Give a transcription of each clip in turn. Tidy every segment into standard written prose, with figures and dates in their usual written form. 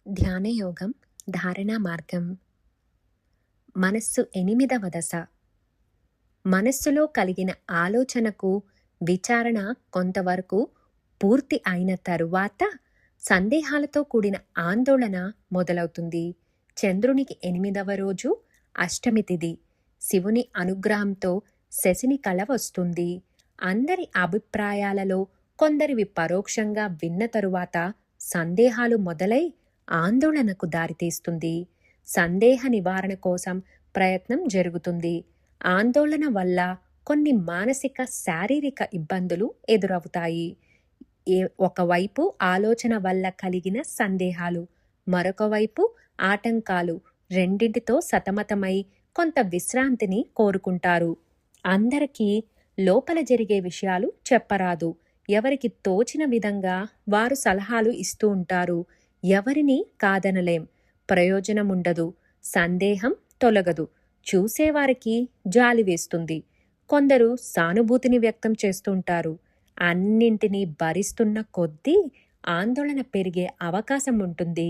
ధ్యానయోగం ధారణా మార్గం. మనస్సు 8వ దశ. మనస్సులో కలిగిన ఆలోచనకు విచారణ కొంతవరకు పూర్తి అయిన తరువాత సందేహాలతో కూడిన ఆందోళన మొదలవుతుంది. చంద్రునికి 8వ రోజు అష్టమి తిథి. శివుని అనుగ్రహంతో శశిని కల వస్తుంది. అందరి అభిప్రాయాలలో కొందరివి పరోక్షంగా విన్న తరువాత సందేహాలు మొదలై ఆందోళనకు దారితీస్తుంది. సందేహ నివారణ కోసం ప్రయత్నం జరుగుతుంది. ఆందోళన వల్ల కొన్ని మానసిక శారీరక ఇబ్బందులు ఎదురవుతాయి. ఒకవైపు ఆలోచన వల్ల కలిగిన సందేహాలు, మరొక వైపు ఆటంకాలు, రెండింటితో సతమతమై కొంత విశ్రాంతిని కోరుకుంటారు. అందరికీ లోపల జరిగే విషయాలు చెప్పరాదు. ఎవరికి తోచిన విధంగా వారు సలహాలు ఇస్తూ ఉంటారు. ఎవరిని కాదనలేం. ప్రయోజనం ఉండదు. సందేహం తొలగదు. చూసేవారికి జాలి వేస్తుంది. కొందరు సానుభూతిని వ్యక్తం చేస్తుంటారు. అన్నింటినీ భరిస్తున్న కొద్దీ ఆందోళన పెరిగే అవకాశం ఉంటుంది.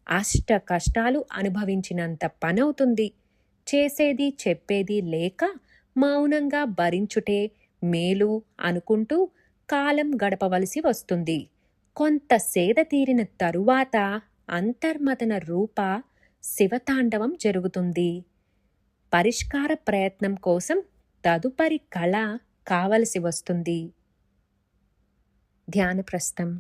అష్ట కష్టాలు అనుభవించినంత పనవుతుంది. చేసేది చెప్పేది లేక మౌనంగా భరించుటే మేలు అనుకుంటూ కాలం గడపవలసి వస్తుంది. కొంత సేద తీరిన తరువాత అంతర్మదన రూప శివతాండవం జరుగుతుంది. పరిష్కార ప్రయత్నం కోసం తదుపరి కళ కావలసి వస్తుంది. ధ్యానప్రస్థం.